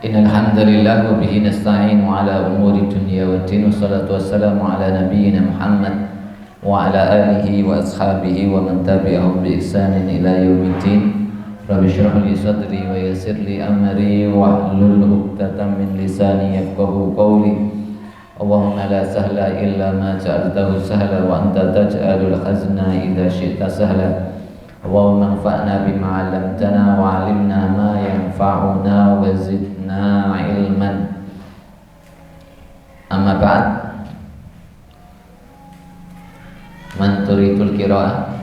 Innal hamdalillah wa bihi nasta'inu ala umuri dunya waddin wassalatu wassalamu ala nabiyyina Muhammad wa ala alihi wa ashabihi wa man tabi'ahum bi ihsanin ila yaumiddin. Rabbi shrah li sadri wa yassir li amri wahlul 'uqdatam min lisani yafqahu qawli. Allahumma la sahla illa ma ja'altahu sahla wa anta taj'alul hazna idza syi'ta sahla. Allahumma anfa'na bima 'allamtana wa 'allimna ma yanfa'una wa zidna ilman. Amma ba'd. Man turidul qira'ah?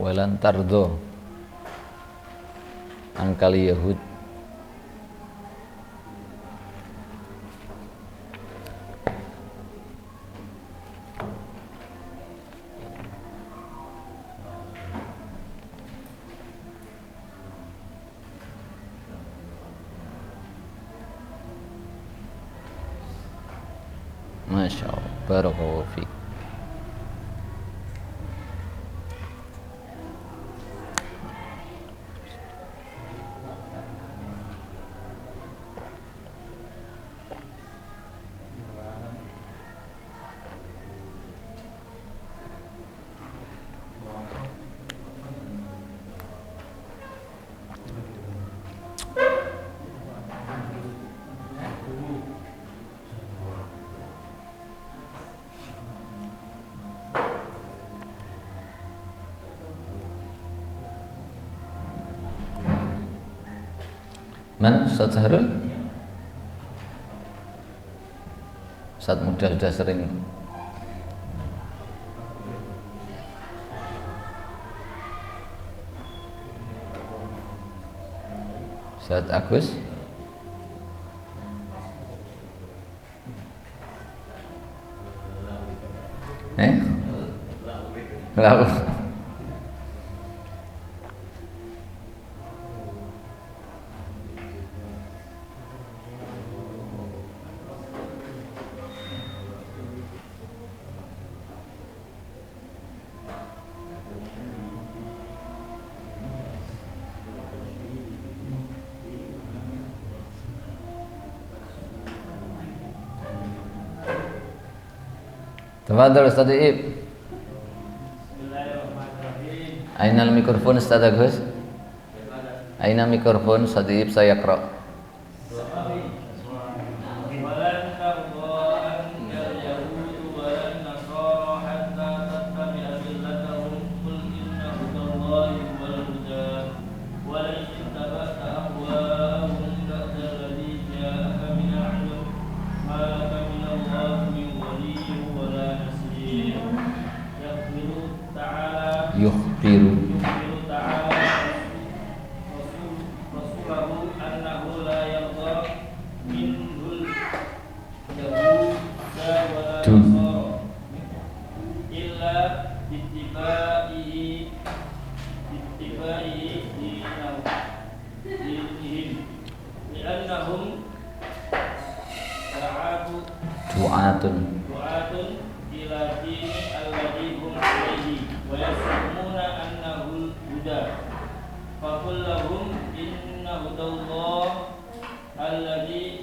Walan tardo angkal Yahud Masya Allah, barakallahu fiik. Man, Ustaz Sahrul? Ustaz muda sudah sering. Ustaz Agus? Lalu tafadhal Ustaz Iib. Aina al-mikrofon Ustaz Agus? Aina mikrofon Ustaz Iib, saya yaqra. Yukhbiru du'atun ila dini alladhi hum alayhi wa yasmuna annahu huda faqul lahum inna hudallah alladhi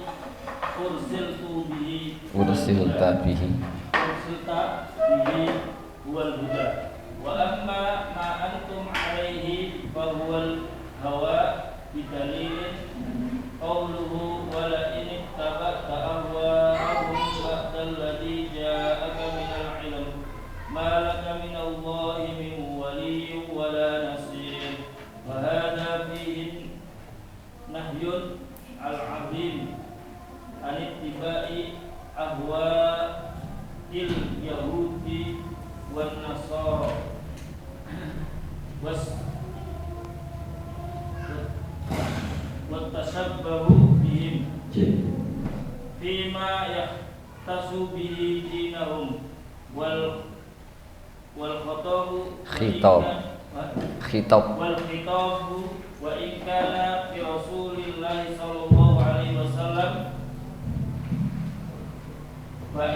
ursilta bihi huwal huda wa amma ma antum alayhi fa huwal hawa bidalilin qawluhu wa la in ittaba'ta ahwa'ahum ba'da alladhi ja'aka anittiba'i ahwa'il yahudi wan nasara wattashabbahu bihim fima yahtasu bihi dinahum wal khitab wal khitabu wa in kana fi Rasulillahi sallallahu alaihi wasallam fa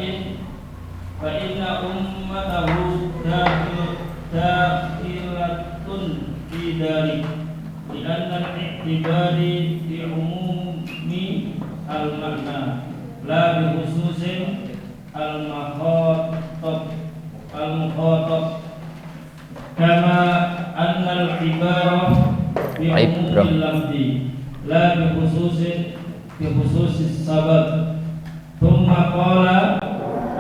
inna ummatahu dakhilatun fi dhalik li anna al-i'tibari bi umumi al-ma'na la bi khususin al-mukhatab kama anna al-ibarah bi umumi al-lafzi la bi khususis sabab. Thumma qala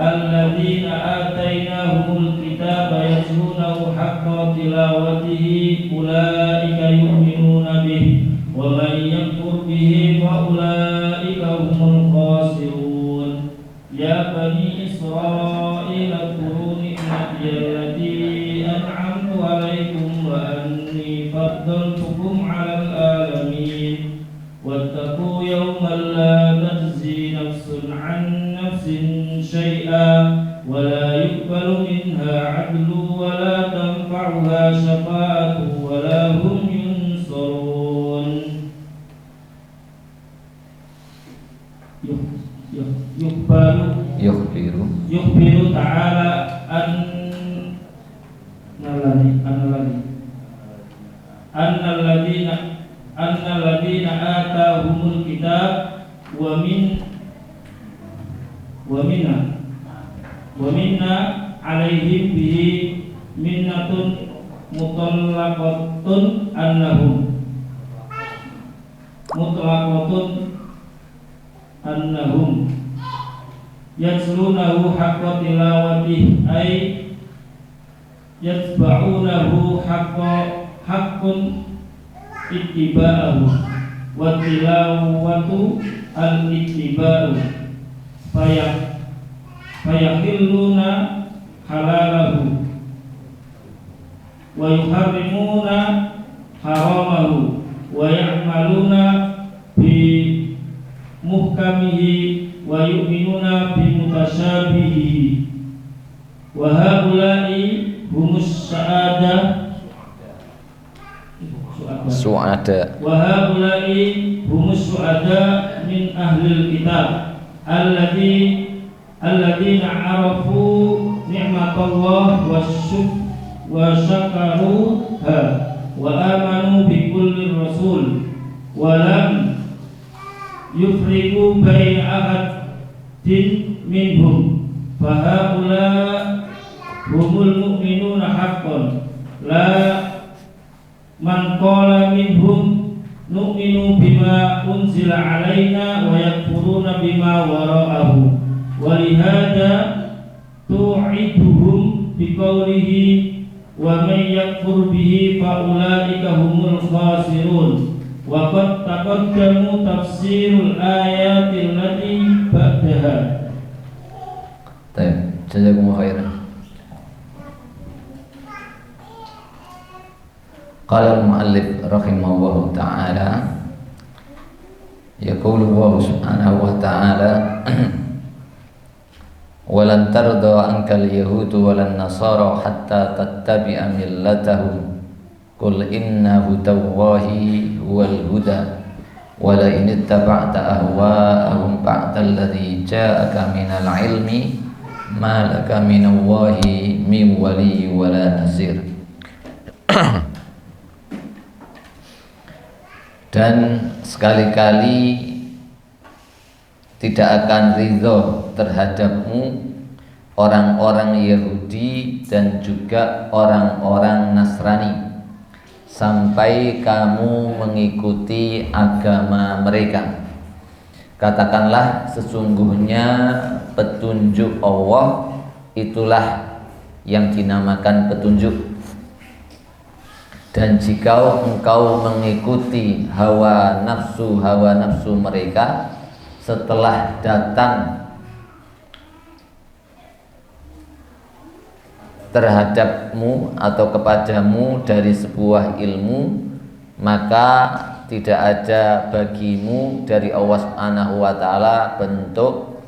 alladzina atainahumul kitaba yatlunahu haqqa tilawatihi ulaika yu'minuna bihi wa man yakfur bihi fa ulaika humul khasirun. Ya bani Israil adkuru ni'mati allati an'amtu alaikum wa anni faddaltukum 'alal alamin. Wattaqu yawman la tajzi nafsun 'an nafsin syai'an wa la yuqbalu minha 'adlun wa la tanfa'uha syafa'atun wa la hum yunsarun. Yukhbiru ta'ala annalladina atahumul kitab wa minna alaihim bihi minnatun mutlaqatun annahum yatlunahu haqqa tilawatihi ay yatba'unahu haqqun ittiba'ahu wa tilawatu al-ittiba'u fayahilluna halalahu wa yuharrimuna haramahu wa ya'maluna bi muhkamihi wa yu'minuna bi mutasyabihi wa haula'i humus su'ada wa haula'i humus su'ada min ahlil kitab alladzina arafu ni'matallah wa syakaruha wa amanu bi kulli rasul wa lam yufriqu baina ahadin minhum fa haula humul mu'minuna haqqan la man qala minhum nu'minu bima unzila alaina wa yakfuruna bima wara'ahu wa lihada tu'iduhum biqaulihi wa man yakfur bihi fa ulaika humul khasirun. Wa qad taqaddamu tafsirul ayatil lati ba'daha. Baik, jazakumullahu khairan. Qala al-muallif rahimahullahu ta'ala, yaqulu Allah subhanahu wa ta'ala walan tarda ankal yahudu walan nasara hatta tattabi'a millatahum qul inna hudallahi huwal huda wa la in ittaba'ta ahwa'ahum ba'da alladhi ja'aka minal ilmi ma laka minallahi min wali wa la nasir. Dan sekali-kali tidak akan ridho terhadapmu orang-orang Yahudi dan juga orang-orang Nasrani sampai kamu mengikuti agama mereka. Katakanlah sesungguhnya petunjuk Allah itulah yang dinamakan petunjuk. Dan jika engkau mengikuti hawa nafsu mereka, setelah datang terhadapmu atau kepadamu dari sebuah ilmu, maka tidak ada bagimu dari Allah Subhanahu wa taala bentuk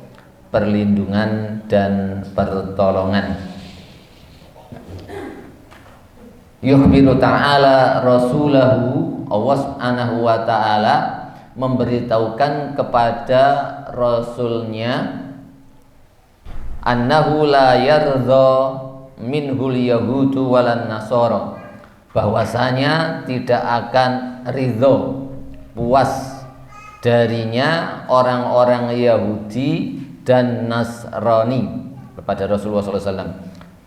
perlindungan dan pertolongan. Yukhbiru ta'ala rasulahu, Allah Subhanahu wa taala memberitahukan kepada rasulnya, annahu la yardha minhul yahudu walan nasara, bahwasanya tidak akan ridho, puas darinya orang-orang Yahudi dan Nasrani kepada Rasulullah SAW,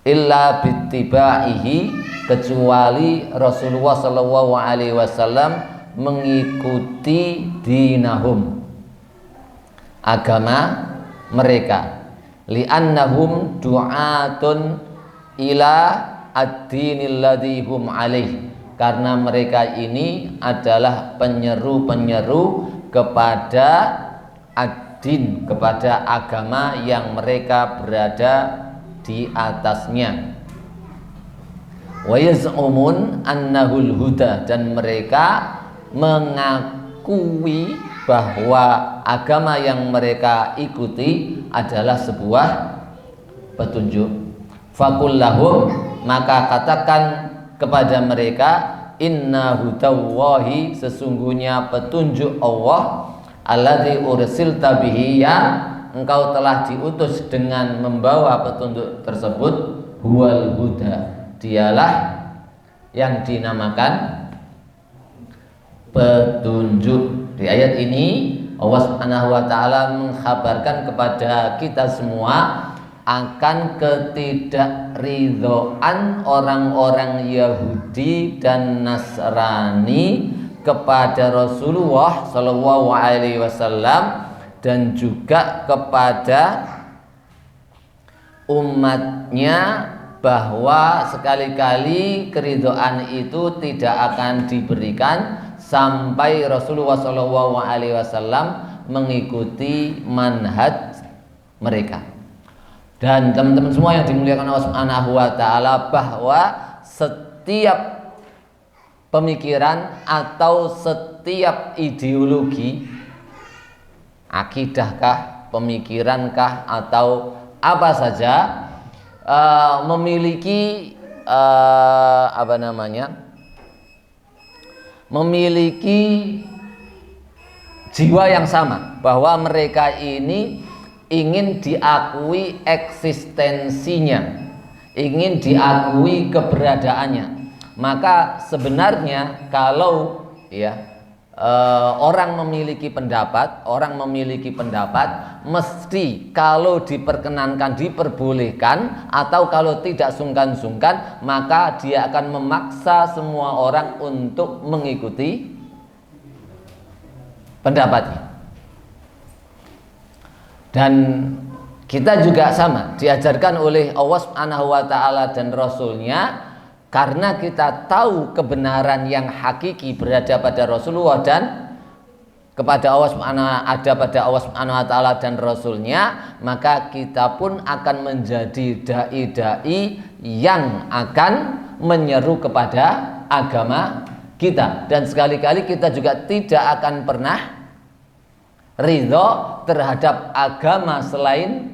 illa bittibaihi, kecuali Rasulullah SAW mengikuti dinahum, agama mereka, li'annahum du'atun ila ad-dinil ladzi hum alaih, karena mereka ini adalah penyeru-penyeru kepada ad-din, kepada agama yang mereka berada di atasnya. Wa yaz'umun annahul huda, dan mereka mengakui bahwa agama yang mereka ikuti adalah sebuah petunjuk. Faqul lahum, maka katakan kepada mereka, inna hudallahi, sesungguhnya petunjuk Allah, alladzi ursilta bihi, yang engkau telah diutus dengan membawa petunjuk tersebut, huwal huda, dialah yang dinamakan petunjuk. Di ayat ini Allah Subhanahu wa taala mengkhabarkan kepada kita semua akan ketidakridhoan orang-orang Yahudi dan Nasrani kepada Rasulullah Shallallahu Alaihi Wasallam dan juga kepada umatnya, bahwa sekali-kali keridhaan itu tidak akan diberikan sampai Rasulullah Shallallahu Alaihi Wasallam mengikuti manhaj mereka. Dan teman-teman semua yang dimuliakan Allah Subhanahu wa taala, bahwa setiap pemikiran atau setiap ideologi, akidahkah, pemikirankah, atau apa saja, memiliki memiliki jiwa yang sama, bahwa mereka ini ingin diakui eksistensinya, ingin diakui keberadaannya. Maka sebenarnya kalau orang memiliki pendapat, mesti kalau diperkenankan, diperbolehkan, atau kalau tidak sungkan-sungkan, maka dia akan memaksa semua orang untuk mengikuti pendapatnya. Dan kita juga sama, diajarkan oleh Allah Subhanahu wa taala dan Rasulnya, karena kita tahu kebenaran yang hakiki berada pada Rasulullah dan kepada Allah Subhanahu wa taala dan Rasulnya, maka kita pun akan menjadi dai-dai yang akan menyeru kepada agama kita. Dan sekali-kali kita juga tidak akan pernah ridho terhadap agama selain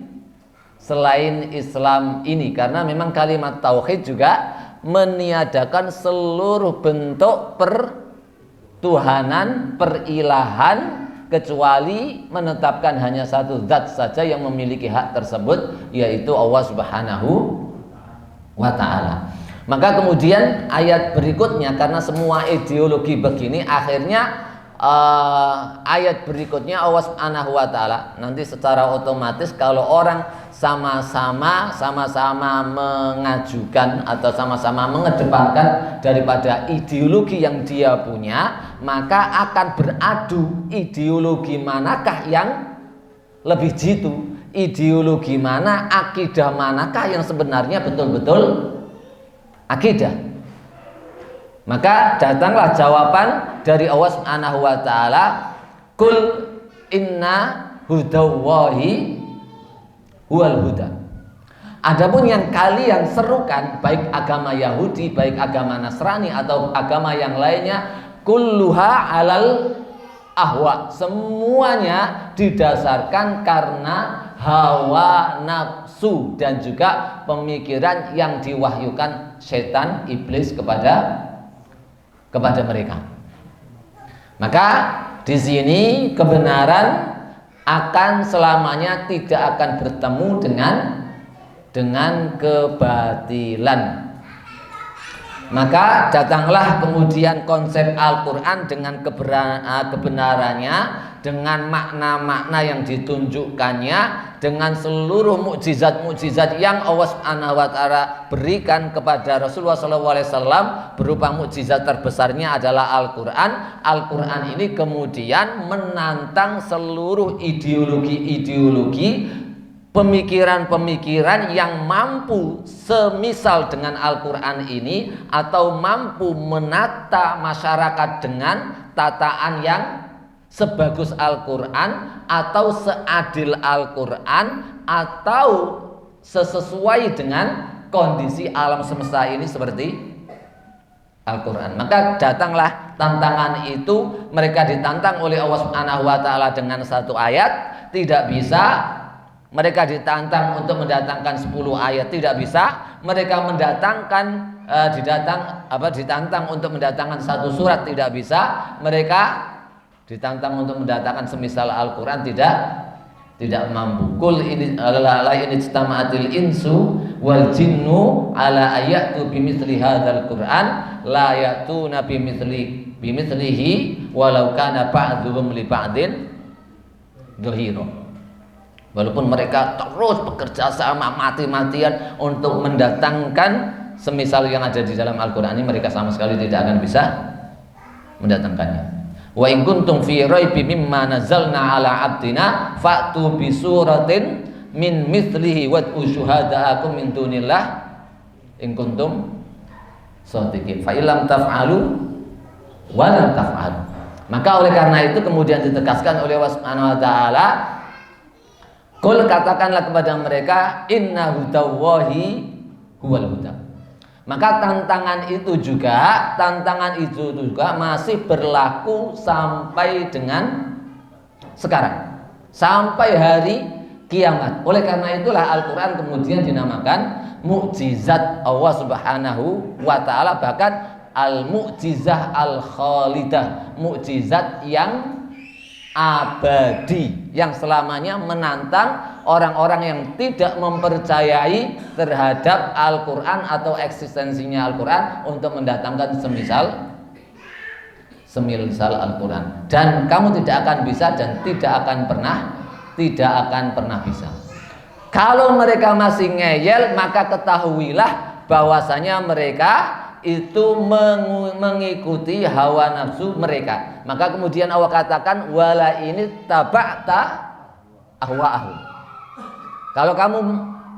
Islam ini, karena memang kalimat tauhid juga meniadakan seluruh bentuk pertuhanan, perilahan, kecuali menetapkan hanya satu zat saja yang memiliki hak tersebut, yaitu Allah Subhanahu wa taala. Maka kemudian ayat berikutnya, karena semua ideologi begini, akhirnya ayat berikutnya Allah Subhanahu wa taala nanti secara otomatis, kalau orang sama-sama mengajukan atau sama-sama mengedepankan daripada ideologi yang dia punya, maka akan beradu ideologi manakah yang lebih jitu, ideologi mana, akidah manakah yang sebenarnya betul-betul akidah. Maka datanglah jawaban dari Allah Subhanahu wa taala, "Qul inna hudallahi huwal huda. Adapun yang kalian serukan, baik agama Yahudi, baik agama Nasrani atau agama yang lainnya, kulluha alal ahwa, semuanya didasarkan karena hawa nafsu dan juga pemikiran yang diwahyukan setan iblis kepada mereka. Maka di sini kebenaran akan selamanya tidak akan bertemu dengan kebatilan. Maka datanglah kemudian konsep Al-Quran dengan kebenarannya, dengan makna-makna yang ditunjukkannya, dengan seluruh mukjizat-mukjizat yang Allah Subhanahu wa taala berikan kepada Rasulullah SAW, berupa mukjizat terbesarnya adalah Al-Quran. Al-Quran ini kemudian menantang seluruh ideologi-ideologi, pemikiran-pemikiran yang mampu semisal dengan Al-Quran ini, atau mampu menata masyarakat dengan tataan yang sebagus Al-Quran, atau seadil Al-Quran, atau sesuai dengan kondisi alam semesta ini seperti Al-Quran. Maka datanglah tantangan itu. Mereka ditantang oleh Allah Subhanahu wa taala dengan satu ayat, tidak bisa. Mereka ditantang untuk mendatangkan 10 ayat, tidak bisa. Mereka ditantang untuk mendatangkan satu surat, tidak bisa. Mereka ditantang untuk mendatangkan semisal Al-Quran, tidak mampu. Qul in ijtama'atil insu wal jinnu ala ayatu bimithli hadzal Qur'an la ya'tuna bimithlihi walau kana ba'dhum li ba'din dhahira. Walaupun mereka terus bekerja sama mati-matian untuk mendatangkan semisal yang ada di dalam Al-Quran ini, mereka sama sekali tidak akan bisa mendatangkannya. Wa in kuntum fi raibin mimma nazzalna ala abdina fa'tu bi suratin min mithlihi wad'u syuhada'akum min dunillah in kuntum shadiqin fa illam taf'alu wa lam taf'alu. Maka oleh karena itu kemudian ditegaskan oleh Allah Subhanahu wa taala, qul, katakanlah kepada mereka, inna hudallahi huwal huda. Maka tantangan itu juga masih berlaku sampai dengan sekarang, sampai hari kiamat. Oleh karena itulah Al-Quran kemudian dinamakan mukjizat Allah Subhanahu wa taala, bahkan al-mukjizah al-khalidah, mukjizat yang abadi, yang selamanya menantang orang-orang yang tidak mempercayai terhadap Al-Quran atau eksistensinya Al-Quran untuk mendatangkan semisal Al-Quran. Dan kamu tidak akan bisa dan tidak akan pernah bisa. Kalau mereka masih ngeyel, maka ketahuilah bahwasanya mereka itu mengikuti hawa nafsu mereka. Maka kemudian Allah katakan, wala ini taba'ta ahwa'ahum. Kalau kamu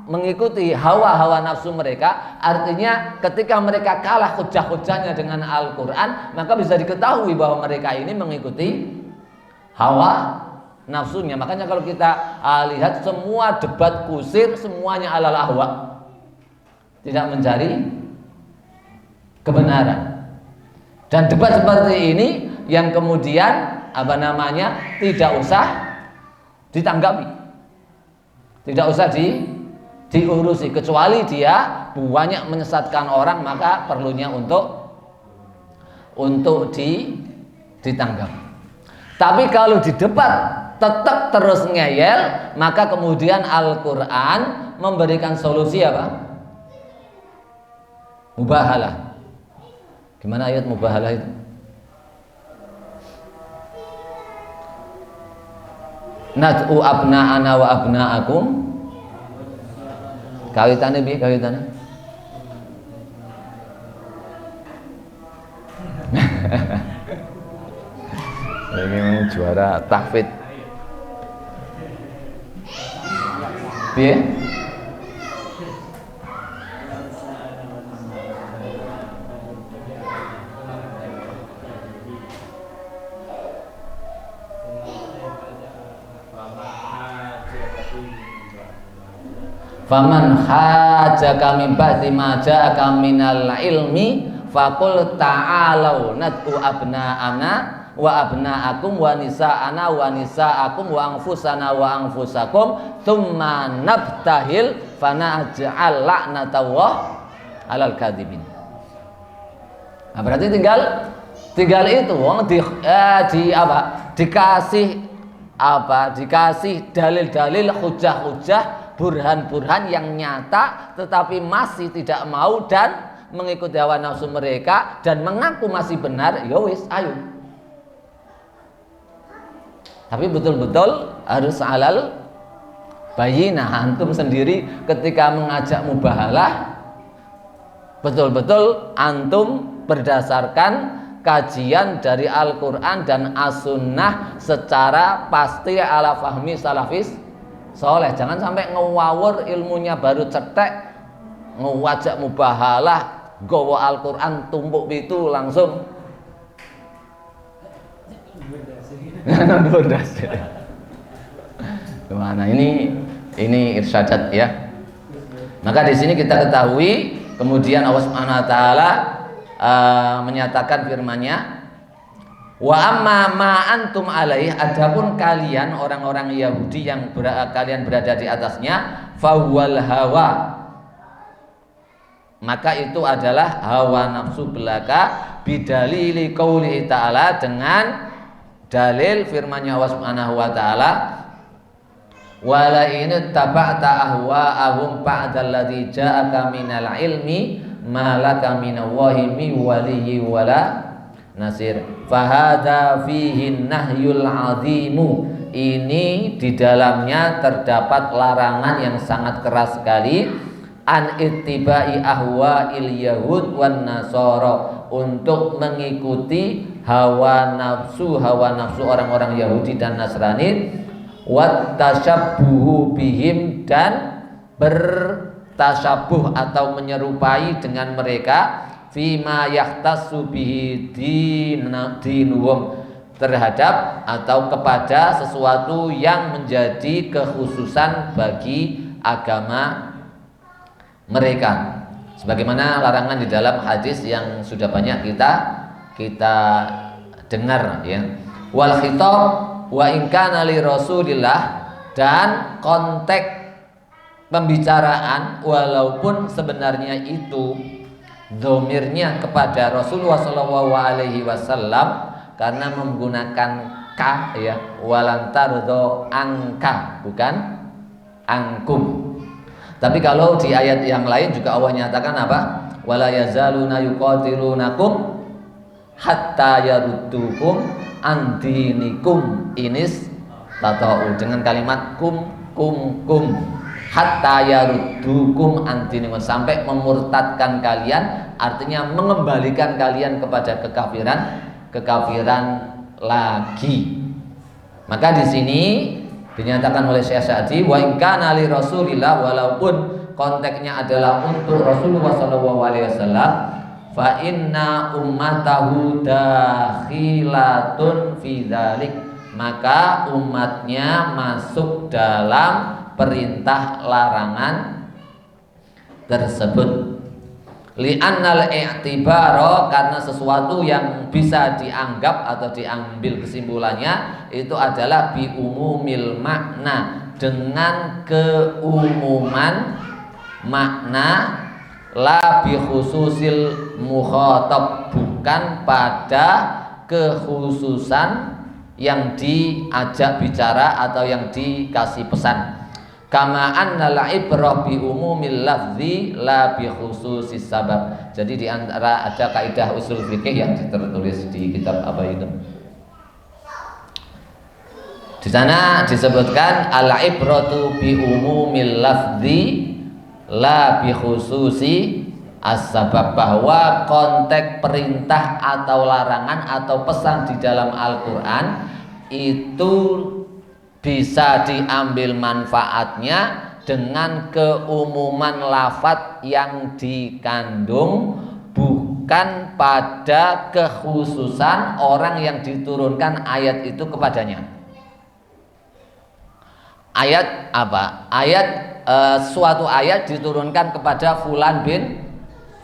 mengikuti hawa nafsu mereka, artinya ketika mereka kalah hujah-hujahnya dengan Al-Quran, maka bisa diketahui bahwa mereka ini mengikuti hawa nafsunya. Makanya kalau kita lihat semua debat kusir, semuanya alal ahwa, tidak mencari kebenaran. Dan debat seperti ini yang kemudian tidak usah ditanggapi, tidak usah diurusi, kecuali dia banyak menyesatkan orang, maka perlunya untuk ditanggapi. Tapi kalau di debat tetap terus ngeyel, maka kemudian Al-Quran memberikan solusi apa? Mubahalah. Gimana ayat mubahalah itu? Nad'u abna'ana wa abna'akum. Kawitannya bi, kawitannya. Ini juara tahfidz. Piye? Faman hajaka min ba'di ma ja'aka minal ilmi faqul ta'alau nad'u abna'ana wa abna'akum wa nisa'ana wa nisa'akum wa anfusana wa anfusakum thumma nabtahil fanaj'al la'natawah 'alal kadhibin. Nah, berarti tinggal itu dikasih dalil-dalil, hujah-hujah, burhan-burhan yang nyata, tetapi masih tidak mau dan mengikuti hawa nafsu mereka dan mengaku masih benar, ya wis ayo. Tapi betul-betul harus alal bayinah. Antum sendiri ketika mengajak mubahalah, betul-betul antum berdasarkan kajian dari Al-Quran dan As-Sunnah secara pasti ala fahmi salafis soleh. Jangan sampai ngewawur ilmunya baru cetek, ngewajak mubahalah, gowo Al-Quran tumpuk itu langsung gimana ini irsyadat ya. Maka di sini kita ketahui kemudian Allah Subhanahu wa taala menyatakan firman-Nya, wa amma ma antum alaih, adapun kalian orang-orang Yahudi yang kalian berada di atasnya, fahuwal hawa, maka itu adalah hawa nafsu belaka, bidalili qaulihi ta'ala, dengan dalil firman-Nya Allah Subhanahu wa taala, wala in taba'ta ahwa'ahum ba'dal ladzi ja'aka minal ilmi malaka minallahi min waliyyi wala nasir. Fahada fihi nahyul azimu, ini di dalamnya terdapat larangan yang sangat keras sekali, an ittibai ahwa'il yahud wan nasara, untuk mengikuti hawa nafsu orang-orang Yahudi dan Nasrani, wat tasyabbuhu bihim, dan bertasyabuh atau menyerupai dengan mereka, fima yahtassu bihi dinuhum, terhadap atau kepada sesuatu yang menjadi kekhususan bagi agama mereka, sebagaimana larangan di dalam hadis yang sudah banyak kita dengar ya. Wal khitab wa in kana li Rasulillah, dan konteks pembicaraan walaupun sebenarnya itu dhamirnya kepada Rasulullah sallallahu alaihi wasallam, karena menggunakan ka ya, walantardo angka, bukan angkum. Tapi kalau di ayat yang lain juga Allah nyatakan apa? Wala yazaluna yuqatilunakum hatta yaruddukum an dinikum inis tata'u, dengan kalimat kum hatta yaruddukum an dinikum, sampai memurtadkan kalian, artinya mengembalikan kalian kepada kekafiran lagi. Maka di sini dinyatakan oleh Syekh Sa'di, wa in kana li Rasulillah, walaupun konteksnya adalah untuk Rasulullah sallallahu alaihi wasallam, fa inna ummatahu dakhilatun fi dzalik, maka umatnya masuk dalam perintah larangan tersebut. Li'annal i'tibaro, karena sesuatu yang bisa dianggap atau diambil kesimpulannya itu adalah bi umumil makna, dengan keumuman makna, la bi khususil mukhatab, bukan pada kekhususan yang diajak bicara atau yang dikasih pesan. Kama anna al-ibrah bi umumil lafzi la bi khususis sabab. Jadi di antara ada kaidah usul fikih yang tertulis di kitab apa itu? Di sana disebutkan al-ibratu bi umumil lafzi la bi khususi as-sabab, bahwa konteks perintah atau larangan atau pesan di dalam Al-Qur'an itu bisa diambil manfaatnya dengan keumuman lafadz yang dikandung, bukan pada kekhususan orang yang diturunkan ayat itu kepadanya. Ayat apa? Suatu ayat diturunkan kepada fulan bin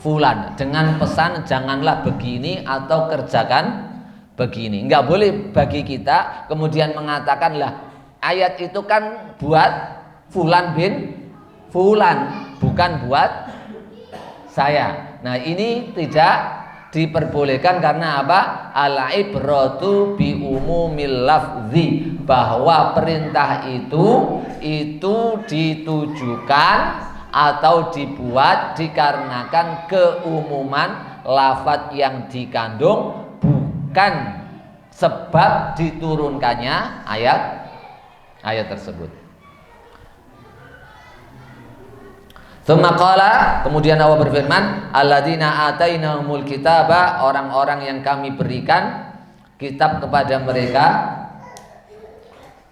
fulan dengan pesan janganlah begini atau kerjakan begini. Enggak boleh bagi kita kemudian mengatakan lah ayat itu kan buat fulan bin fulan, bukan buat saya. Nah, ini tidak diperbolehkan karena apa? Al-ibratu bi umumil lafzi, bahwa perintah itu ditujukan atau dibuat dikarenakan keumuman lafaz yang dikandung, bukan sebab diturunkannya ayat tersebut. Tsumma qala, kemudian Allah berfirman, alladzina atainahumul kitaba, orang-orang yang kami berikan kitab kepada mereka,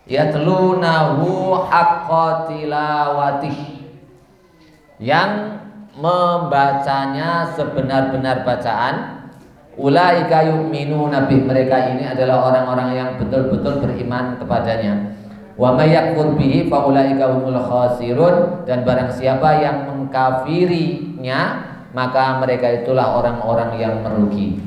yatlunahu haqqa tilawatih, yang membacanya sebenar-benar bacaan. Ulaika yu'minuna bih, mereka ini adalah orang-orang yang betul-betul beriman kepadanya. Wa may yakfur bihi fa ulaika humul khasirun, dan barang siapa yang mengkafirinya maka mereka itulah orang-orang yang merugi.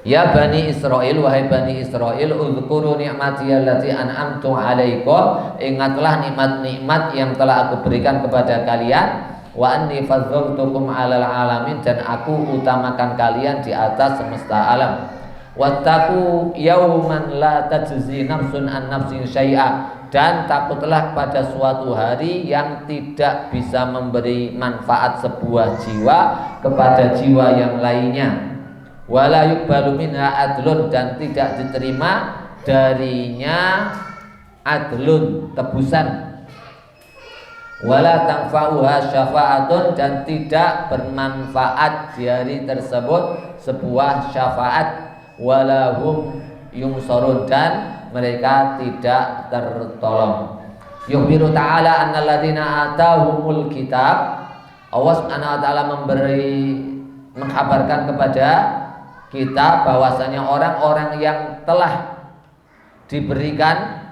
Ya Bani Israil, wahai Bani Israil, uzkuru ni'mati allati an'amtu alaikum, ingatlah nikmat-nikmat yang telah aku berikan kepada kalian. Wa anni fazzaltukum 'alal alamin, dan aku utamakan kalian di atas semesta alam. Wattaqu yauman la tajzi nafsun an nafsin syai'a, dan takutlah pada suatu hari yang tidak bisa memberi manfaat sebuah jiwa kepada jiwa yang lainnya. Wala yuqbalu minha adlun, dan tidak diterima darinya adlun, tebusan. Wala tanfa'uha syafa'atun, dan tidak bermanfaat di hari tersebut sebuah syafaat. Walahum yungsarun, dan mereka tidak tertolong. Yukhbiru ta'ala annal ladzina atahumul kitab, Allah Subhanahu wa taala mengkabarkan kepada kita bahwasanya orang-orang yang telah diberikan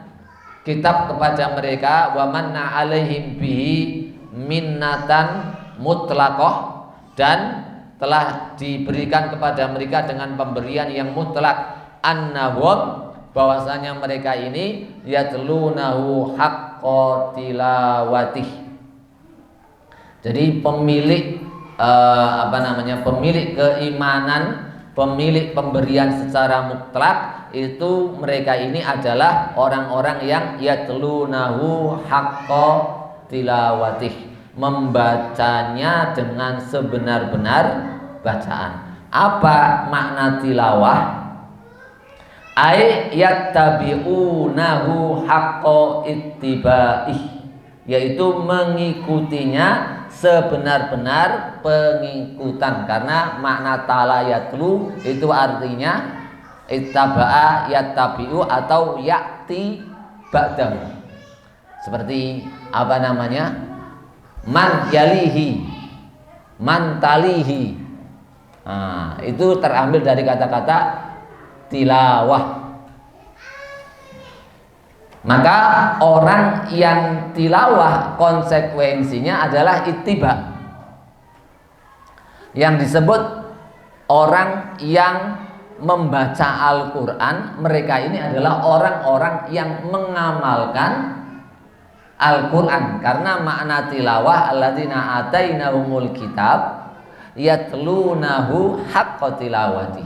kitab kepada mereka, wa manna alaihim bihi minnatan mutlaqah, dan telah diberikan kepada mereka dengan pemberian yang mutlak, annahum, bahwasanya mereka ini yatlunahu haqqa tilawatih. Jadi pemilik pemilik keimanan, pemilik pemberian secara mutlak itu mereka ini adalah orang-orang yang yatlunahu haqqa tilawatih, membacanya dengan sebenar-benar bacaan. Apa makna tilawah? Ay yattabi'unahu haqqa ittiba'ih, yaitu mengikutinya sebenar-benar pengikutan. Karena makna tala yatlu itu artinya ittaba'a yattabi'u atau ya'ti ba'dahu. Seperti apa namanya? Man yalihi, man talihi. Nah, itu terambil dari kata-kata tilawah. Maka orang yang tilawah konsekuensinya adalah ittiba. Yang disebut orang yang membaca Al-Quran, mereka ini adalah orang-orang yang mengamalkan Al-Quran. Karena makna tilawah alladzina atainahumul kitab yatlunahu haqqa tilawati,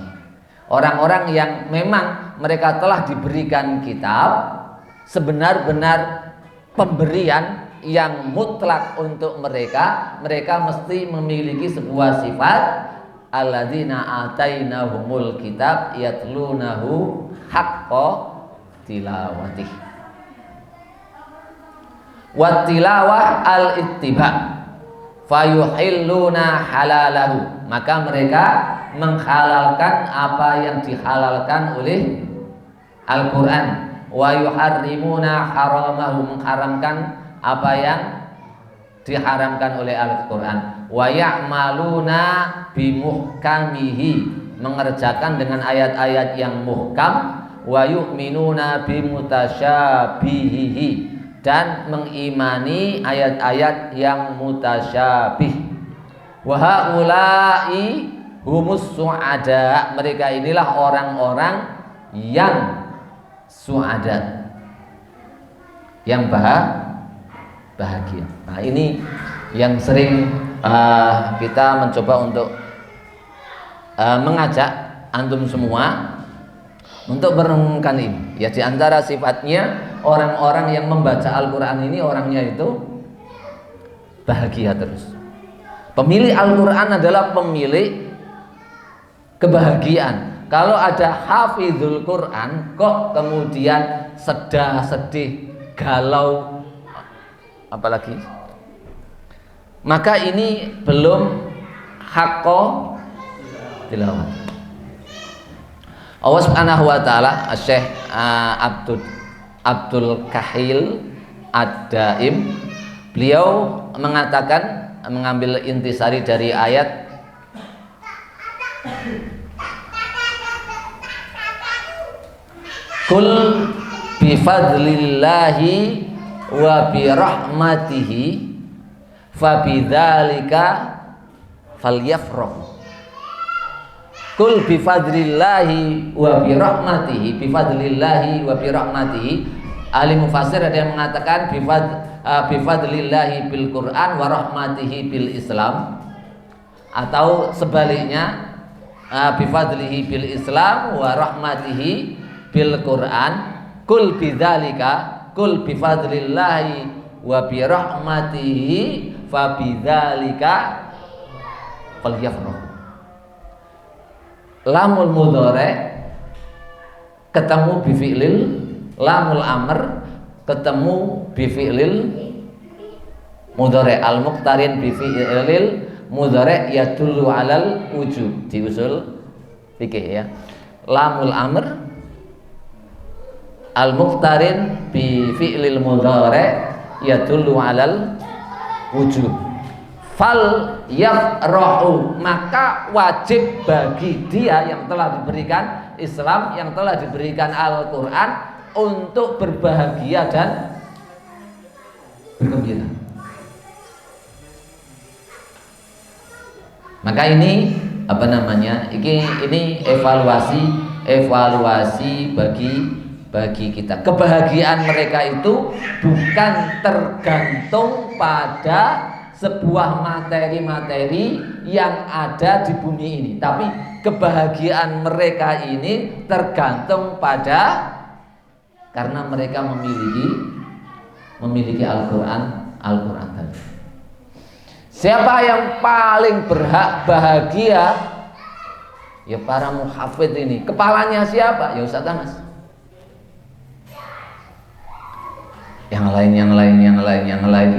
orang-orang yang memang mereka telah diberikan kitab sebenar-benar pemberian yang mutlak untuk mereka. Mereka mesti memiliki sebuah sifat, alladzina atainahumul kitab yatlunahu haqqa tilawati. Wattilawah al-ittiba fayuhilluna halalahu, maka mereka menghalalkan apa yang dihalalkan oleh Al-Quran. Wa yuharrimuna haramahu, mengharamkan apa yang diharamkan oleh Al-Quran. Wa ya'maluna bimuhkamihi, mengerjakan dengan ayat-ayat yang muhkam. Wa yu'minuna bimutasyabihihi, dan mengimani ayat-ayat yang mutasyabih. Wa haula'i humus su'ada, mereka inilah orang-orang yang su'ada, yang bahagia. Nah, ini yang sering kita mencoba untuk mengajak antum semua untuk merenungkan ini. Ya, di antara sifatnya orang-orang yang membaca Al-Quran ini orangnya itu bahagia terus. Pemilik Al-Quran adalah pemilik kebahagiaan. Kalau ada hafizul Quran kok kemudian sedih, galau, apalagi, maka ini belum haqqo tilawah. Allah Subhanahu wa taala, Syekh Abdul Kahil Ad-Daim, beliau mengatakan, mengambil intisari dari ayat Kul bifadlillahi wa birahmatihi fabidzalika falyafrahu. Kul bifadlillahi wa birahmatihi, bifadlillahi wa birahmatihi. Ahli mufassir ada yang mengatakan bifadlillahi bil Quran wa rahmatihi bil Islam, atau sebaliknya bifadlihi bil Islam wa rahmatihi bil Quran. Kul bidzalika, kul bifadlillahi wa birahmatihi fabidzalika falyafrahu. Lamul mudhari ketemu bifi'lil, lamul amr ketemu bifi'lil mudhari, al muqtarin bifi'lil mudhari yadullu alal wujub di usul fikih ya. Lamul amr al muqtarin bifi'lil mudhari yadullu alal wujub. Fal yafrahu, maka wajib bagi dia yang telah diberikan Islam, yang telah diberikan Al-Quran, untuk berbahagia dan bergembira. Maka ini apa namanya? Ini evaluasi bagi kita. Kebahagiaan mereka itu bukan tergantung pada sebuah materi-materi yang ada di bumi ini, tapi kebahagiaan mereka ini tergantung pada, karena mereka memiliki Al-Quran tadi. Siapa yang paling berhak bahagia? Ya para muhafidz ini. Kepalanya siapa? Ya Ustaz Anas. Yang lain,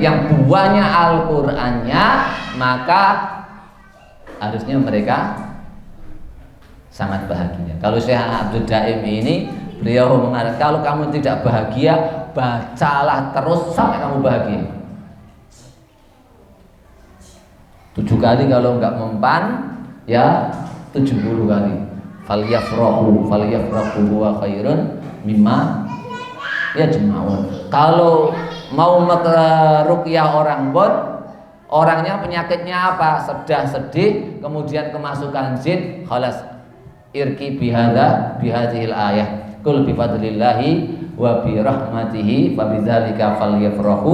yang buahnya Al-Qur'annya, maka harusnya mereka sangat bahagia. Kalau Syekh Abdul Daim ini, beliau mengatakan, kalau kamu tidak bahagia, bacalah terus sampai kamu bahagia. 7 kali, kalau enggak mempan ya 70 kali. Falyafrahu huwa khairun mimma yajma'un. Kalau mau ruqyah orang orangnya penyakitnya apa? Sedih, kemudian kemasukan jin, khalas irki bihadhil ayah. Kul bifadlillahi wa birahmatihi fabidzalika falyafrahu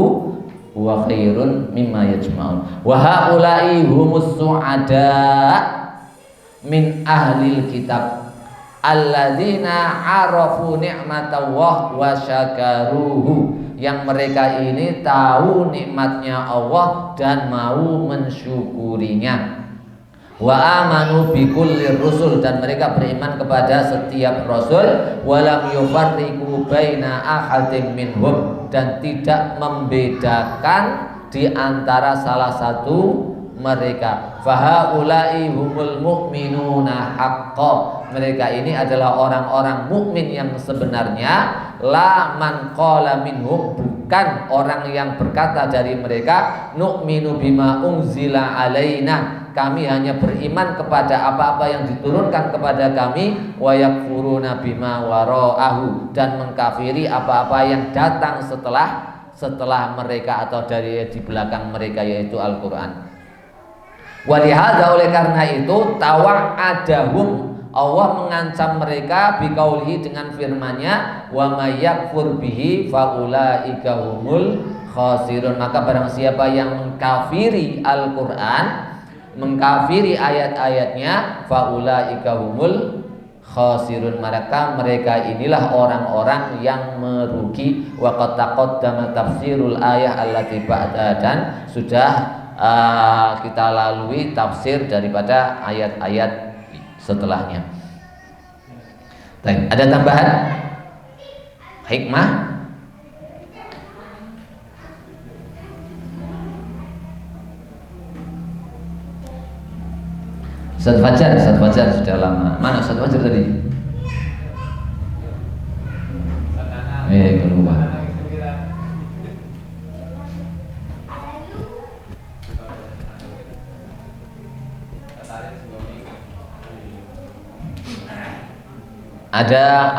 huwa khairun mimma yajma'un. Wa haula'i humus su'ada min ahlil kitab alladzina arafu ni'matallah wa syakaruhu, yang mereka ini tahu nikmatnya Allah dan mau mensyukurinya. Wa amanu bi kulli rusul, dan mereka beriman kepada setiap rasul. Walam yufarriqu baina ahadin minhum, dan tidak membedakan di antara salah satu mereka. Fahaulai humul mu'minuna haqqo, mereka ini adalah orang-orang mukmin yang sebenarnya. La man qala minhum, bukan orang yang berkata dari mereka, nu'minu bima unzila alaina, kami hanya beriman kepada apa-apa yang diturunkan kepada kami, wa yakfuruna bima wara'ahu, dan mengkafiri apa-apa yang datang setelah mereka atau di belakang mereka, yaitu Al-Quran. Walihada, oleh karena itu, tawa'adahum, Allah mengancam mereka biqaulihi, dengan firman-Nya, wa may yakfur bihi faulaika humul khasirun. Maka barang siapa yang mengkafiri Al-Qur'an, mengkafiri ayat-ayatnya, faulaika humul khasirun, maka mereka inilah orang-orang yang merugi. Wa qad taqaddama tafsirul ayah allati ba'da, dan sudah kita lalui tafsir daripada ayat-ayat setelahnya. Baik, ada tambahan hikmah? Ustaz Fajar sudah lama. Mana Ustaz Fajar tadi? Keluar. Ada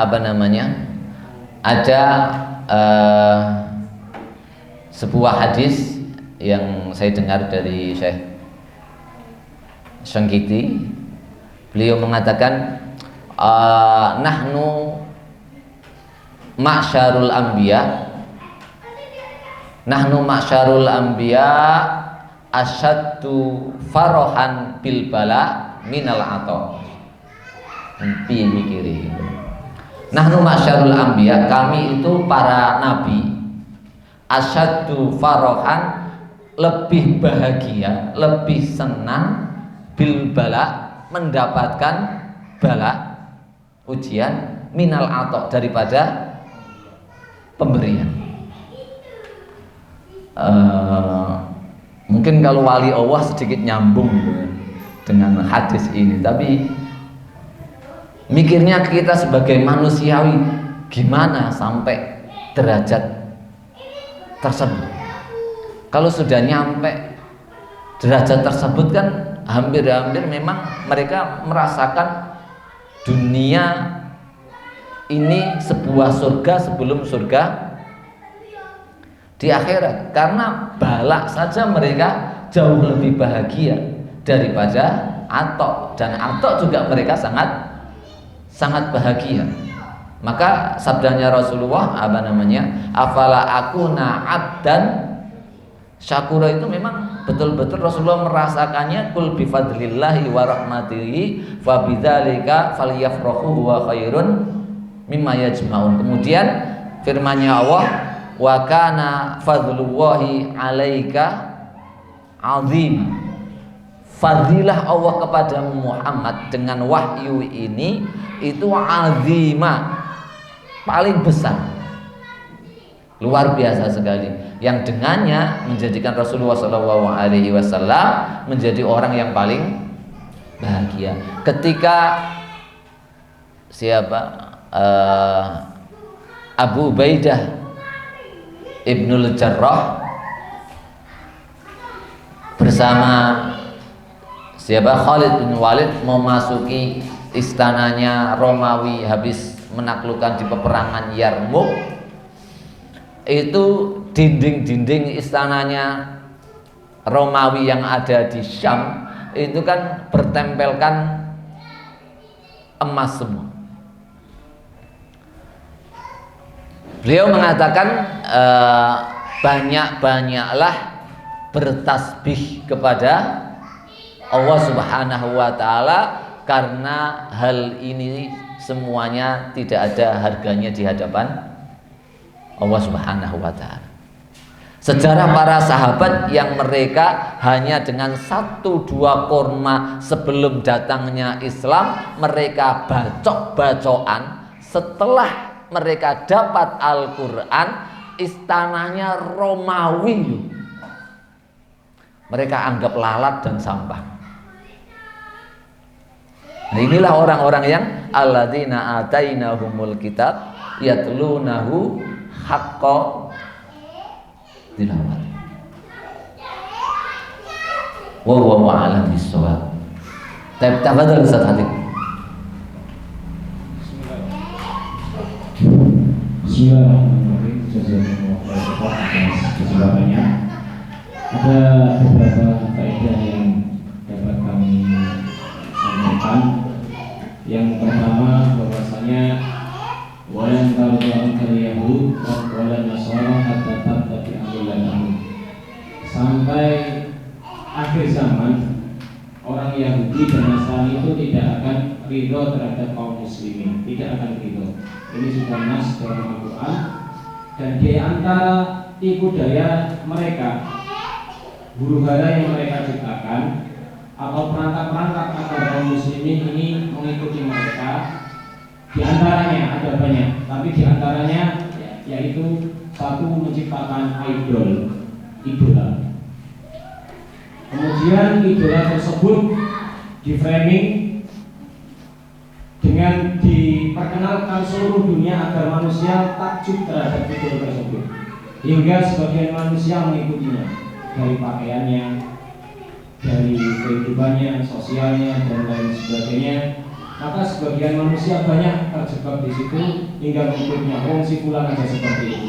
Ada sebuah hadis yang saya dengar dari Syekh Syangkiti. Beliau mengatakan, nahnu ma'syarul anbiya asyaddu farahan bil bala minal ata. Piye mikiri. Nahnu ma'syarul anbiya, kami itu para nabi, asyaddu farahan, lebih bahagia, lebih senang, bil bala, mendapatkan bala, ujian, minal atok, daripada pemberian. Mungkin kalau wali Allah sedikit nyambung dengan hadis ini, tapi mikirnya kita sebagai manusiawi, gimana sampai derajat tersebut. Kalau sudah nyampe derajat tersebut kan hampir-hampir memang mereka merasakan dunia ini sebuah surga sebelum surga di akhirat. Karena balak saja mereka jauh lebih bahagia daripada atok, dan atok juga mereka sangat bahagia. Maka sabdanya Rasulullah afala akuna abdan syakura, itu memang betul-betul Rasulullah merasakannya. Kul bifadlillahi wa rahmatihi fa bidzalika falyafrahu wa khairun mimma yajmaun. Kemudian firman-Nya Allah, wa kana fadlullahi alaika azim. Fadilah Allah kepada Muhammad dengan wahyu ini itu azimah, paling besar, luar biasa sekali, yang dengannya menjadikan Rasulullah SAW menjadi orang yang paling bahagia. Ketika Abu Ubaidah Ibnul Jarrah bersama Khalid bin Walid memasuki istananya Romawi habis menaklukkan di peperangan Yarmuk, itu dinding-dinding istananya Romawi yang ada di Syam itu kan bertempelkan emas semua. Beliau mengatakan, banyak-banyaklah bertasbih kepada Allah Subhanahu wa ta'ala, karena hal ini semuanya tidak ada harganya di hadapan Allah Subhanahu wa ta'ala. Sejarah para sahabat yang mereka hanya dengan 1-2 korma sebelum datangnya Islam, mereka bacok-bacokan. Setelah mereka dapat Al-Quran, istananya Romawi mereka anggap lalat dan sampah. Nah, inilah orang-orang yang alladzina atainahumul kitab yatlunahu haqqa tilawat. Wallahu a'lam bissawab. Tafadhal Ustaz Hatib. Bismillahirrahmanirrahim. kesempatannya. Ada beberapa faedah yang dapat kami sampaikan. Yang pertama bahwasanya walan tarda ankal yahud walan nasara hatta tattabi'a millatahum. Sampai akhir zaman orang Yahudi dan Nasrani itu tidak akan ridho terhadap kaum muslimin, tidak akan ridho. Ini sudah nas dalam Al-Quran. Dan di antara tipu daya mereka, huru hara yang mereka ciptakan atau perangkap-perangkap agar kaum muslimin ini mengikuti mereka, di antaranya ada banyak, tapi di antaranya yaitu satu, menciptakan idola. Kemudian idola tersebut di-framing dengan diperkenalkan seluruh dunia agar manusia takjub terhadap idola tersebut, hingga sebagian manusia mengikutinya dari pakaiannya, dari kehidupannya, sosialnya dan lain sebagainya. Maka sebagian manusia banyak terjebak di situ hingga mengikutnya. Wong si fulan aja seperti itu.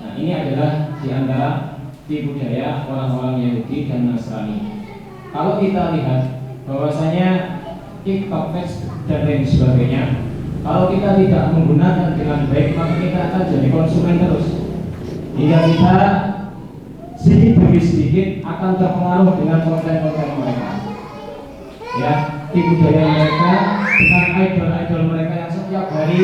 Nah, ini adalah di antara tipu daya orang-orang Yahudi dan Nasrani. Kalau kita lihat bahwasanya TikTok, Facebook dan lain sebagainya, kalau kita tidak menggunakan dengan baik, maka kita akan jadi konsumen terus, hingga kita sedikit demi sedikit akan terpengaruh dengan konten-konten mereka. Ya, tipu daya mereka dengan idol-idol mereka yang setiap hari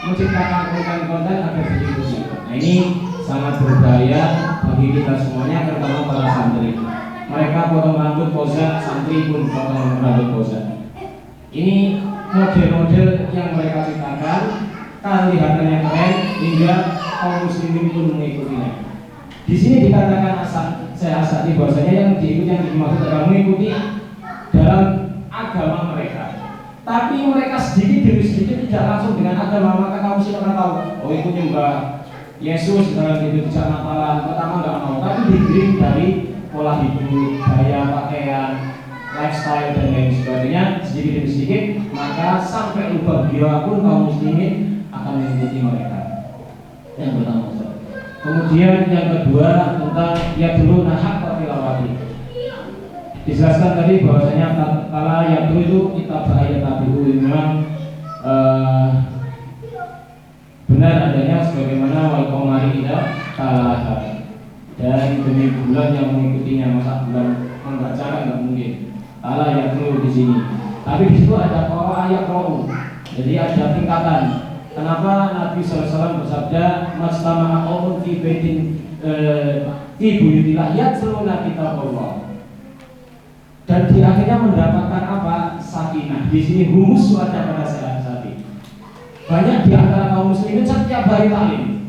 menciptakan konten-konten agar diikuti. Nah, ini sangat berbahaya bagi kita semuanya, terutama para santri. Mereka potong rambut poza, santri pun potong rambut poza. Ini model-model yang mereka ciptakan, kelihatannya keren hingga kaum muslimin pun mengikutinya. Di sini dikatakan saya asati bahwasanya yang dimaksud adalah mengikuti dalam agama mereka. Tapi mereka sedikit demi sedikit tidak langsung dengan agama, maka kaum muslim akan tahu, oh itu nyembah Yesus dalam hidup tidak Natalan, pertama nggak mau, tapi digiring dari pola hidup, gaya pakaian, lifestyle dan lain sebagainya, sedikit demi sedikit, maka sampai lubang jiwa pun kaum muslimin akan mengikuti mereka. Yang pertama. Kemudian yang kedua tentang dulu haqqa tilawati. Dijelaskan tadi bahwasanya kala dulu itu kita bahaya tabi'u memang benar adanya sebagaimana wal qamari ida kalaha, dan demi bulan yang mengikutinya. Masa bulan membaca nggak mungkin. Kala dulu di sini. Tapi di situ ada ayat roh. Jadi ada tingkatan. Kenapa Nabi SAW bersabda Maslama qaumun fi baitin fi buyutillah yatluna kitabullah. Dan di akhirnya mendapatkan apa? Sakinah. Di sini humus ada pada saat-saat. Banyak di antara kaum muslimin setiap hari taklim,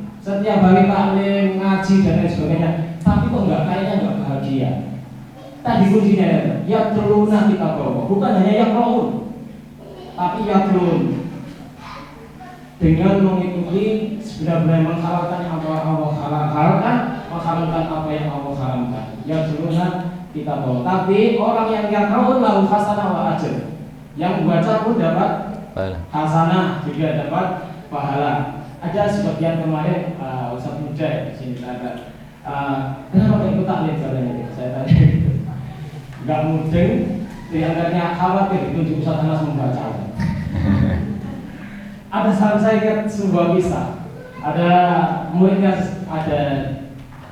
ngaji dan lain sebagainya. Tapi kok kayaknya nggak bahagia. Tadi kuncinya yatluna kitabullah. Bukan hanya yaqraun, tapi yatlun. Dengan mengikuti sebenarnya menghalalkan apa yang Allah halalkan, menghalalkan apa yang Allah haramkan. Yang seluruhnya kita tahu. Tapi orang yang tahu lalu hasanah wa ajr. Yang membaca pun dapat hasanah, juga dapat pahala. Ada sebagian kemarin Ustaz muda di sini ada. Kenapa ikut taklim katanya? Saya tanya gitu. Enggak mudeng, diantaranya khawatir ditunjuk Ustaz Anas membaca. Ada saat saya ingat sebuah kisah. Ada muridnya, ada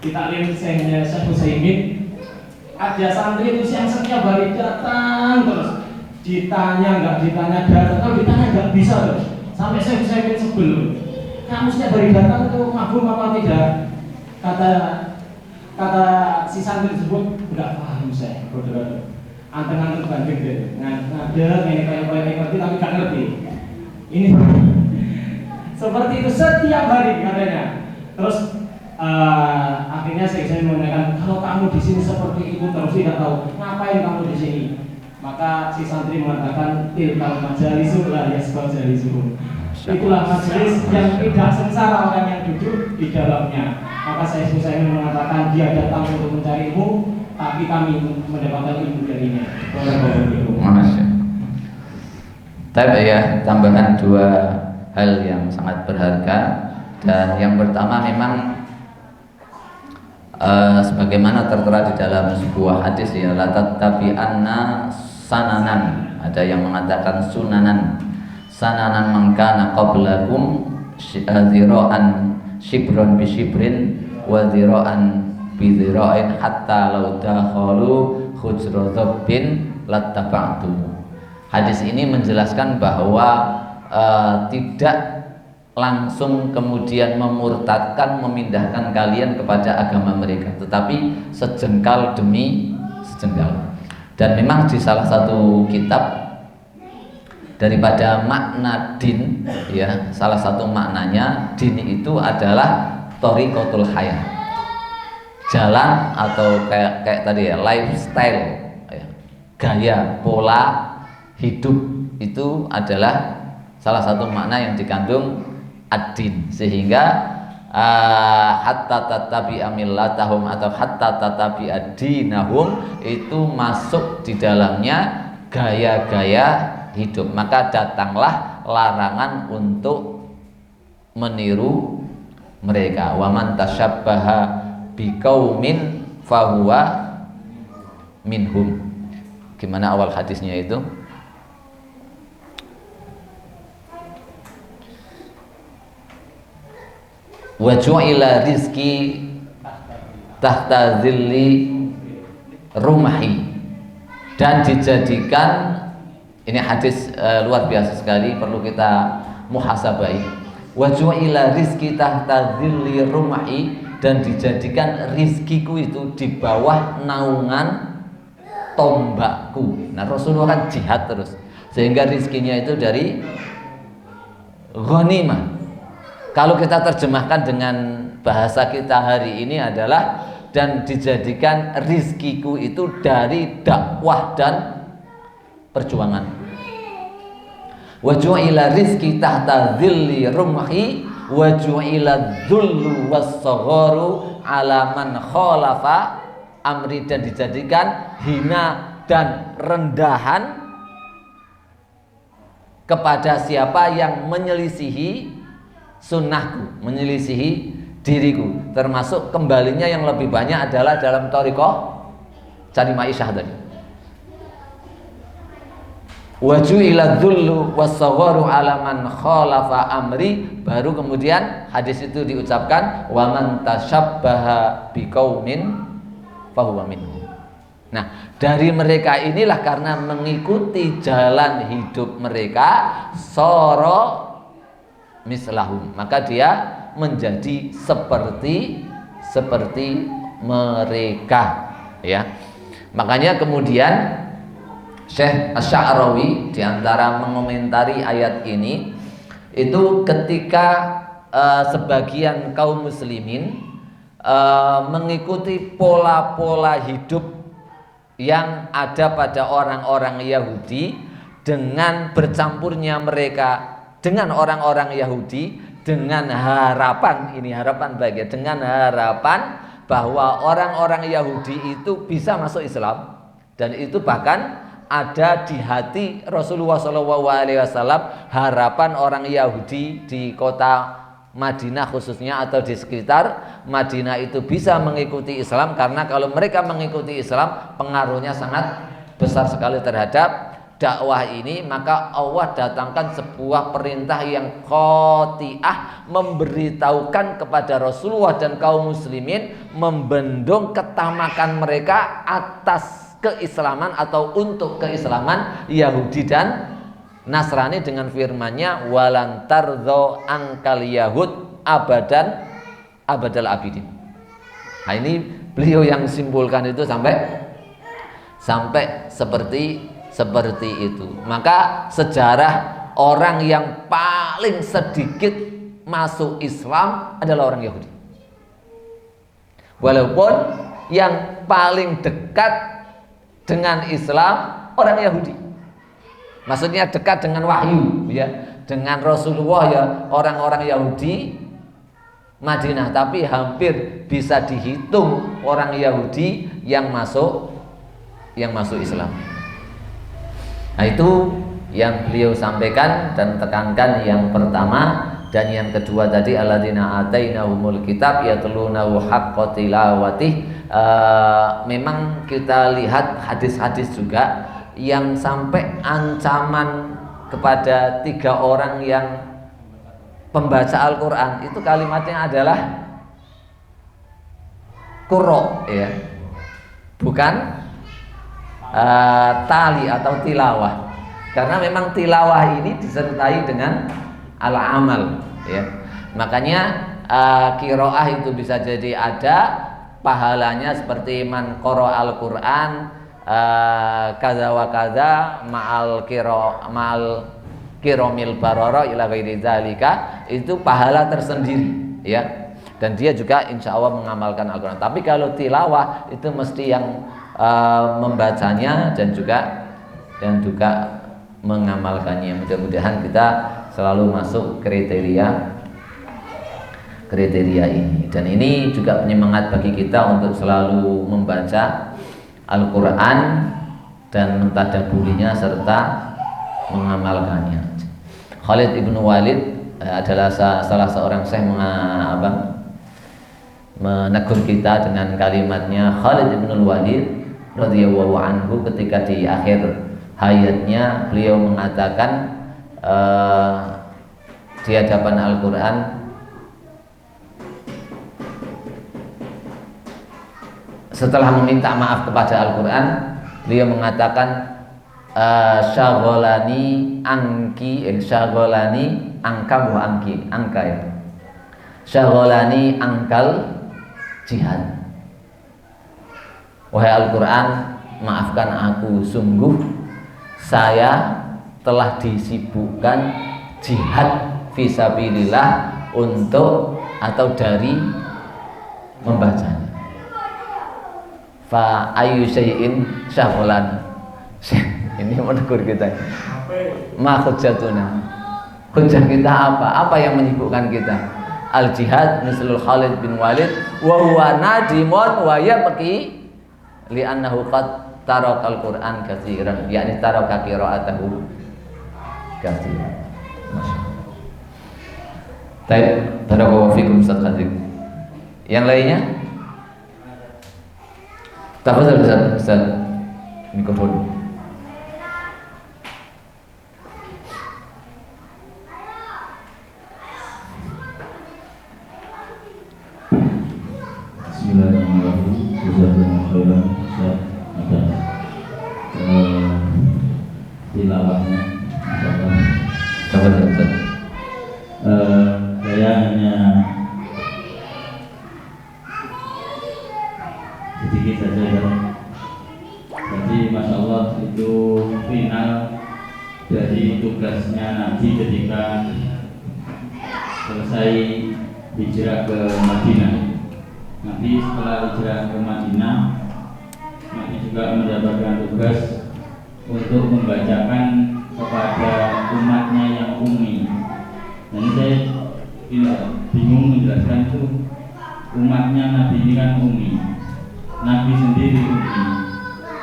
di taklim Syekh Husaimin. Ada santri itu yang setiap hari datang terus, ditanya nggak ditanya datang, kalau ditanya nggak bisa terus. Sampai Syekh Husaimin sebel. Kamu setiap hari datang itu mabum apa tidak? Kata si santri tersebut nggak paham saya, bodoh. Anteng-anteng banding deh, ngadeg ini kayak ngerti tapi nggak ngerti. Ini seperti itu setiap hari katanya. Terus akhirnya saya mengatakan, kalau kamu di sini seperti itu terus tidak tahu ngapain kamu di sini. Maka si santri mengatakan tilkal majalisul la yasqal jalisuhum. Itulah majelis yang tidak sengsara orang yang duduk di dalamnya. Maka saya mengatakan dia datang untuk mencari ilmu, tapi kami mendapatkan ilmu darinya. Masya. Tapi ya, tambahan dua hal yang sangat berharga. Dan yang pertama memang sebagaimana tertera di dalam sebuah hadis ya, la tattabi'anna sananan, ada yang mengatakan sunanan, sananan mangkana qablakum zira'an shibron bi shibrin wa zira'an bi zira'in hatta law dakhalu hujratin lattaba'tum. Hadis ini menjelaskan bahwa tidak langsung kemudian memurtadkan, memindahkan kalian kepada agama mereka, tetapi sejengkal demi sejengkal. Dan memang di salah satu kitab daripada makna din ya, salah satu maknanya din itu adalah thariqatul hayat, jalan atau kayak tadi ya, lifestyle ya, gaya pola hidup, itu adalah salah satu makna yang dikandung ad-din. Sehingga hatta tatabi'a millatahum atau hatta tatabi'a dinahum itu masuk di dalamnya gaya-gaya hidup. Maka datanglah larangan untuk meniru mereka. Wa man tasyabbaha biqaumin fahuwa minhum. Gimana awal hadisnya itu? Wa ju'ila rizki tahta zilli rumhi, dan dijadikan, ini hadis luar biasa sekali, perlu kita muhasabai. Wa ju'ila rizki tahta zilli rumhi, dan dijadikan rizkiku itu di bawah naungan tombakku. Nah, Rasulullah kan jihad terus, sehingga rizkinya itu dari ghanimah. Kalau kita terjemahkan dengan bahasa kita hari ini adalah, dan dijadikan rizkiku itu dari dakwah dan perjuangan. Wa ju'ila rizki tahta dhilli rumhi wa ju'ila dhullu was-sagharu ala man khalafa amri, dan dijadikan hina dan rendahan kepada siapa yang menyelisihi sunnahku, menyelisihi diriku. Termasuk kembalinya yang lebih banyak adalah dalam thariqah cari ma'isyah tadi. Waju'ila dzullu was-sagharu ala man khalafa amri, baru kemudian hadis itu diucapkan wa man tasyabbaha biqaumin fahuwa minhum. Nah, dari mereka inilah, karena mengikuti jalan hidup mereka, soro mislahum, maka dia menjadi seperti mereka ya. Makanya kemudian Syekh Asy-Sya'rawi diantara mengomentari ayat ini itu ketika sebagian kaum muslimin mengikuti pola-pola hidup yang ada pada orang-orang Yahudi, dengan bercampurnya mereka dengan orang-orang Yahudi, dengan harapan, ini harapan baik ya, dengan harapan bahwa orang-orang Yahudi itu bisa masuk Islam, dan itu bahkan ada di hati Rasulullah SAW, harapan orang Yahudi di kota Madinah khususnya atau di sekitar Madinah itu bisa mengikuti Islam, karena kalau mereka mengikuti Islam pengaruhnya sangat besar sekali terhadap dakwah ini. Maka Allah datangkan sebuah perintah yang qati'ah, memberitahukan kepada Rasulullah dan kaum muslimin, membendung ketamakan mereka atas keislaman atau untuk keislaman Yahudi dan Nasrani, dengan firman-Nya walan tardho angkal yahud abadan abadal abidin. Nah, ini beliau yang simpulkan itu sampai seperti itu. Maka sejarah orang yang paling sedikit masuk Islam adalah orang Yahudi, walaupun yang paling dekat dengan Islam orang Yahudi, maksudnya dekat dengan wahyu ya, dengan Rasulullah ya, orang-orang Yahudi Madinah, tapi hampir bisa dihitung orang Yahudi yang masuk Islam. Nah, itu yang beliau sampaikan dan tekankan. Yang pertama, Dan yang kedua tadi alladzina atainahumul kitab yatlunahu haqqa tilawatih. Memang kita lihat hadis-hadis juga yang sampai ancaman kepada 3 orang yang pembaca Al-Quran itu kalimatnya adalah qurra, ya, bukan tali atau tilawah. Karena memang tilawah ini disertai dengan al-amal, ya. Makanya qiraah itu bisa jadi ada pahalanya seperti man qara al-Qur'an kaza wa kaza ma'al kiromil barara ila ghairi dzalika, itu pahala tersendiri, ya. Dan dia juga insya Allah mengamalkan Al-Quran. Tapi kalau tilawah itu mesti yang membacanya dan juga mengamalkannya. Mudah-mudahan kita selalu masuk kriteria ini. Dan ini juga penyemangat bagi kita untuk selalu membaca Al-Quran dan mentadabburinya serta mengamalkannya. Khalid ibn Walid adalah salah seorang syekh menegur kita dengan kalimatnya. Khalid ibn Walid radhiyallahu anhu ketika di akhir hayatnya beliau mengatakan di hadapan Al-Quran, setelah meminta maaf kepada Al-Quran, beliau mengatakan syagholani angkal jihad. Wahai Al-Quran, maafkan aku, sungguh saya telah disibukkan jihad fisabilillah untuk atau dari membacanya. Fa ayu syai'in syagholana. Ini menegur kita. Ma hujjatuna. Hujjah kita apa? Apa yang menyibukkan kita? Al jihad mislul Khalid bin Walid wa huwa nadimun wa yabki li'annahu qad taraka al-Qur'an katsiran, yakni taraka qira'atahu katsiran. Masyaallah. Baik, barakallahu fikum Ustaz Khadir. Yang lainnya? Tafadhal Ustaz. Mikrofon. Bismillahirrahmanirrahim. Jazakumullahu khairan Ustaz atas tilawahnya. Tafadhal Ustaz. Saya hanya sedikit saja ya. Jadi Masya Allah itu final dari tugasnya Nabi ketika selesai hijrah ke Madinah. Nabi setelah hijrah ke Madinah, Nabi juga mendapatkan tugas untuk membacakan kepada umatnya yang ummi. Dan saya bingung menjelaskan itu, umatnya Nabi ini kan ummi, Nabi sendiri ummi,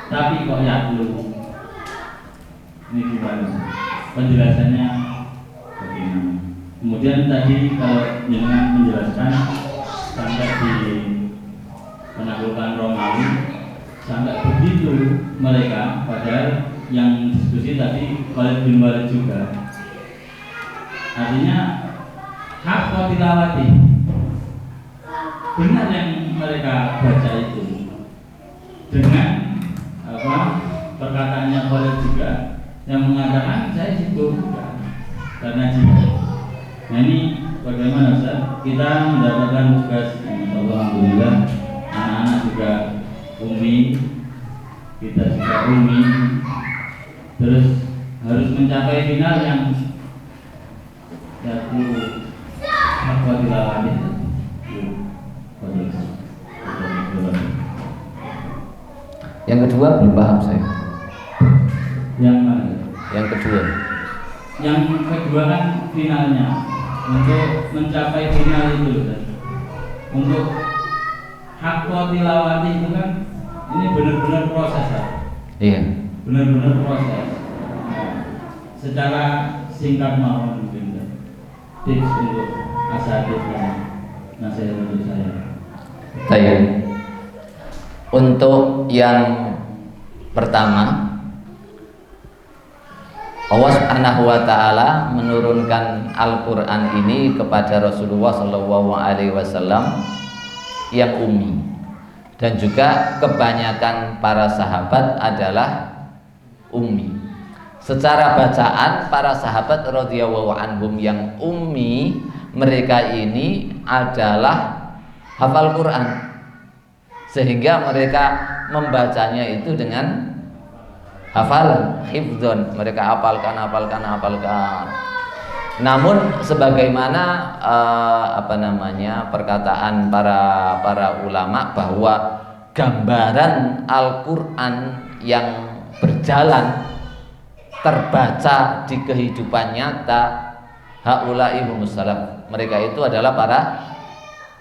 tapi kok yatlu? Ini gimana? Penjelasannya bagaimana? Kemudian tadi kalau jangan menjelaskan sampai di penaklukan Romawi, sampai begitu mereka, padahal yang diskusi tadi Khalid bin Walid juga. Artinya hak tilawati, benar yang mereka baca itu dengan perkataannya Khalid juga yang mengatakan saya sibuk karena jihad. Nah ini bagaimana Ustaz? Kita mendapatkan tugas, alhamdulillah, anak-anak juga ummi, kita juga ummi, terus harus mencapai final yang satu apa tilawati. Yang kedua belum paham saya. Yang mana? Yang kedua. Yang kedua kan finalnya. Untuk mencapai final itu, untuk hak tilawati itu kan ini benar-benar proses ya. Iya. Benar-benar proses. Secara singkat mungkin. tips untuk asatidz dan nasihat untuk saya. Baik. Untuk yang pertama, Allah Subhanahu wa taala menurunkan Al-Qur'an ini kepada Rasulullah sallallahu alaihi wasallam yang ummi, dan juga kebanyakan para sahabat adalah ummi. Secara bacaan para sahabat radhiyallahu anhum yang ummi, mereka ini adalah hafal Quran, sehingga mereka membacanya itu dengan hafalan, hifdzon, mereka hafalkan. Namun sebagaimana perkataan para ulama bahwa gambaran Al-Qur'an yang berjalan terbaca di kehidupan nyata, haula'i humus salaf, mereka itu adalah para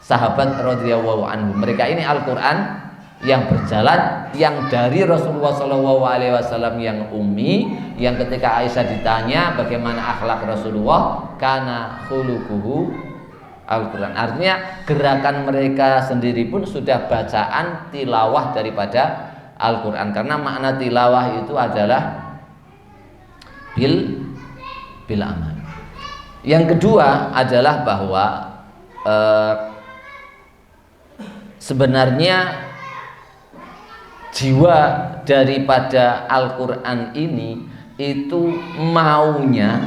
sahabat radhiyallahu anhum. Mereka ini Al-Qur'an yang berjalan, yang dari Rasulullah SAW yang ummi, yang ketika Aisyah ditanya bagaimana akhlak Rasulullah, kana khuluquhu Al-Qur'an. Artinya gerakan mereka sendiri pun sudah bacaan tilawah daripada Al-Qur'an, karena makna tilawah itu adalah bil amal. Yang kedua adalah bahwa sebenarnya jiwa daripada Al-Qur'an ini itu maunya,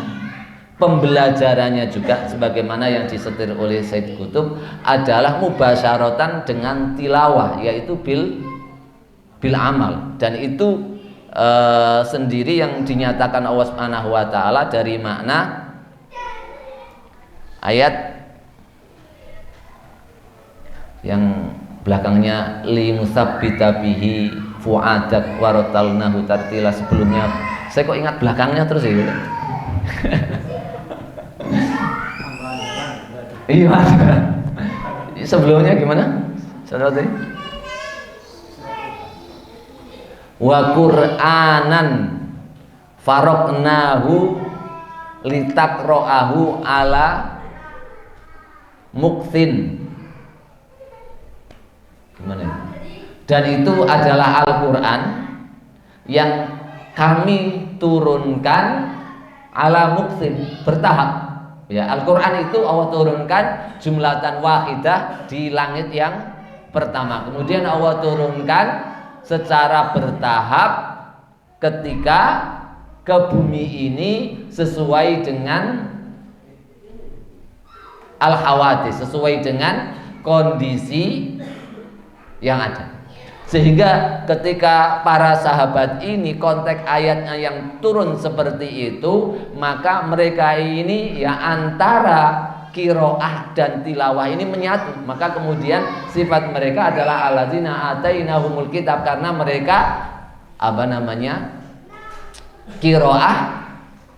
pembelajarannya juga sebagaimana yang disetir oleh Said Qutb adalah mubasyaratan dengan tilawah, yaitu bil amal. Dan itu sendiri yang dinyatakan Allah Subhanahu wa taala dari makna ayat yang belakangnya li musabbita bihi fuadak waratalnahu tartila. Sebelumnya saya kok ingat belakangnya terus ya. Iya. Sebelumnya gimana? Saudara tadi? Wa Qur'anan faraqnahu litaqra'ahu ala mukthin. Gimana? Dan itu adalah Al-Qur'an yang kami turunkan ala mukthin, bertahap. Ya, Al-Qur'an itu Allah turunkan jumlatan wahidah di langit yang pertama. Kemudian Allah turunkan secara bertahap ketika ke bumi ini sesuai dengan al-hawadits, sesuai dengan kondisi yang ada. Sehingga ketika para sahabat ini konteks ayatnya yang turun seperti itu, maka mereka ini ya antara qiraah dan tilawah ini menyatu. Maka kemudian sifat mereka adalah alladzina atainahumul kitab, karena mereka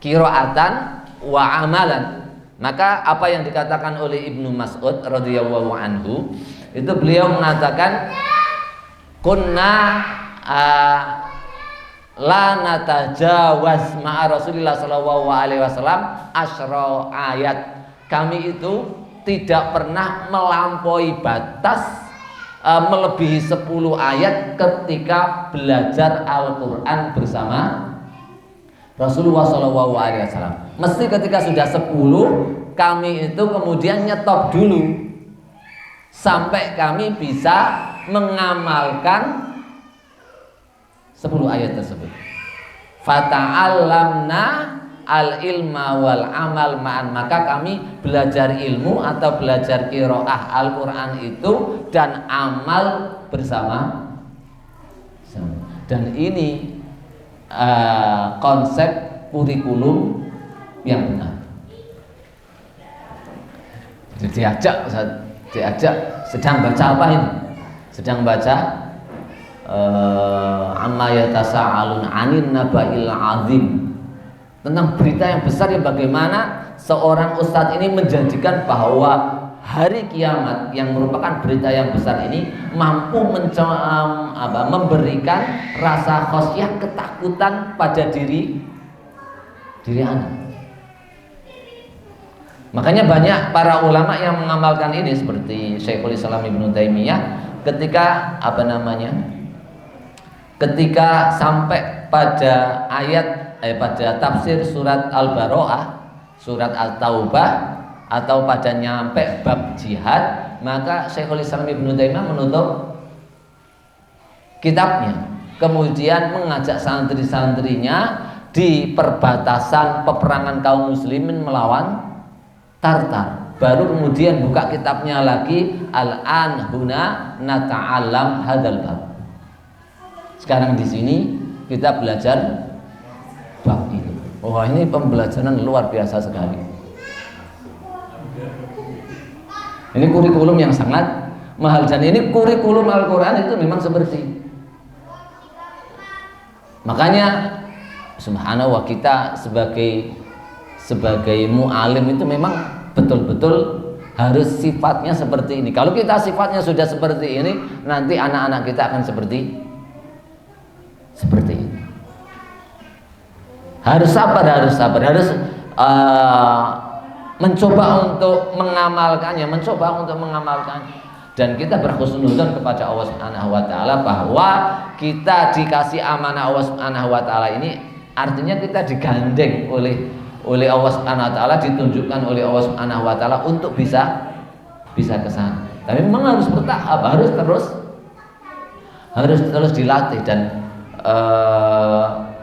qiraatan wa amalan. Maka apa yang dikatakan oleh Ibnu Mas'ud radhiyallahu anhu, itu beliau mengatakan kunna la natajawaz ma'a Rasulillah sallallahu alaihi wasallam asyra ayat. Kami itu tidak pernah melampaui batas melebihi 10 ayat ketika belajar Al-Qur'an bersama Rasulullah sallallahu alaihi wasallam. Mesti ketika sudah 10, kami itu kemudian nyetop dulu sampai kami bisa mengamalkan 10 ayat tersebut. Fata'allamna al-ilma wal amal ma'an, maka kami belajar ilmu atau belajar qiraah Al-Qur'an itu dan amal bersama. Dan ini konsep kurikulum yang benar. Diajak sedang baca apa ini? Sedang baca amma yatasa'alun 'anin naba'il 'azim, tentang berita yang besar, yang bagaimana seorang ustadz ini menjanjikan bahwa hari kiamat yang merupakan berita yang besar ini mampu memberikan rasa khosyah, ketakutan pada diri anak. Makanya banyak para ulama yang mengamalkan ini seperti Syekhul Islam Ibnu Taimiyah ketika ketika sampai pada pada tafsir surat Al-Baro'ah, surat At-Taubah, atau pada nyampe bab jihad, maka Syekhul Islam Ibnu Taimiyah menutup kitabnya, kemudian mengajak santri-santrinya di perbatasan peperangan kaum muslimin melawan Tartar, baru kemudian buka kitabnya lagi, Al-an huna nata'allam hadzal bab. Sekarang di sini kita belajar bab ini. Wah, ini pembelajaran luar biasa sekali. Ini kurikulum yang sangat mahal, dan ini kurikulum Al-Quran itu memang seperti. Makanya subhanallah, kita sebagai mu'alim itu memang betul-betul harus sifatnya seperti ini. Kalau kita sifatnya sudah seperti ini, nanti anak-anak kita akan seperti ini. Harus sabar, harus mencoba untuk mengamalkannya, dan kita berhusnudzon kepada Allah Subhanahu wa taala bahwa kita dikasih amanah Allah Subhanahu wa taala ini, artinya kita digandeng oleh Allah Subhanahu wa taala, ditunjukkan oleh Allah Subhanahu wa taala untuk bisa ke sana. Tapi memang harus bertahap, harus terus dilatih, dan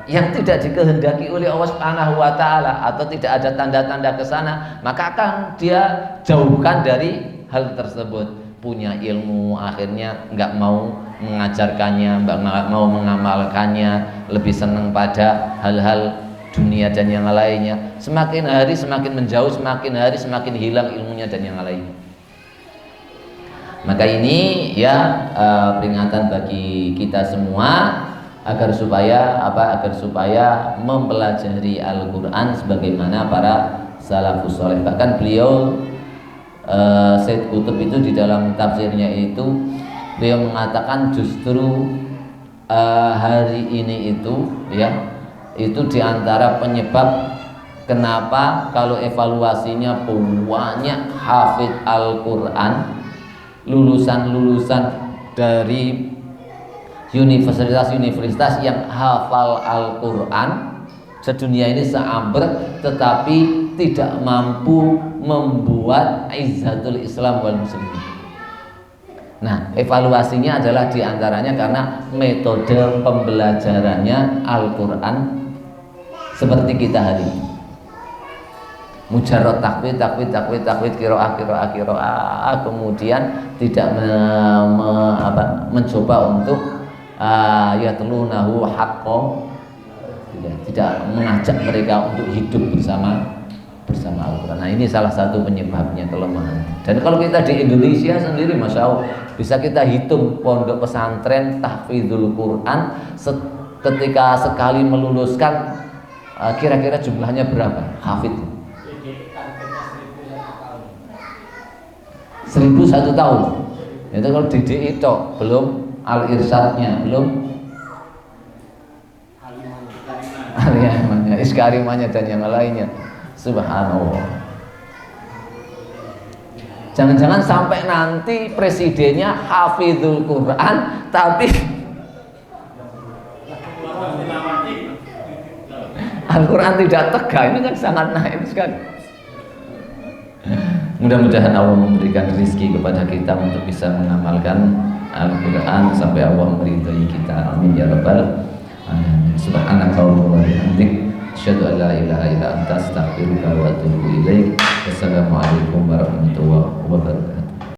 yang tidak dikehendaki oleh Allah Subhanahu wa taala atau tidak ada tanda-tanda ke sana, maka akan dia jauhkan dari hal tersebut. Punya ilmu akhirnya nggak mau mengajarkannya, nggak mau mengamalkannya, lebih senang pada hal-hal dunia dan yang lainnya. Semakin hari semakin menjauh, semakin hari semakin hilang ilmunya dan yang lainnya. Maka ini ya peringatan bagi kita semua agar supaya mempelajari Al-Quran sebagaimana para salafus saleh. Bahkan beliau Said Qutb itu di dalam tafsirnya itu beliau mengatakan justru hari ini itu diantara penyebab kenapa kalau evaluasinya banyak hafid Al-Quran, lulusan dari universitas yang hafal Al-Quran sedunia ini seambrek, tetapi tidak mampu membuat izzatul Islam wal muslimin. Nah, evaluasinya adalah diantaranya karena metode pembelajarannya Al-Quran seperti kita hari ini. Mujarrad takwid, kiroah, kemudian tidak mencoba untuk yatlunahu haqqo, tidak mengajak mereka untuk hidup bersama Al-Quran. Nah, ini salah satu penyebabnya, kelemahan. Dan kalau kita di Indonesia sendiri, masya Allah, bisa kita hitung pondok pesantren tahfidzul Quran ketika sekali meluluskan kira-kira jumlahnya berapa hafid? 1001 tahun. Itu kalau DDI tok, belum al-irsadnya, belum al-yamannya, iskarimanya dan yang lainnya. Subhanallah. Jangan-jangan sampai nanti presidennya hafizul Quran tapi Al-Quran tidak tegak, ini kan sangat naif sekali. Mudah-mudahan Allah memberikan rezeki kepada kita untuk bisa mengamalkan Al-Quran sampai Allah meridai kita. Amin ya rabbal alamin. Subhanakallahumma wa bihamdik, asyhadu an la ilaha illa anta, astaghfiruka wa atubu ilaik. Wassalamualaikum warahmatullahi wabarakatuh.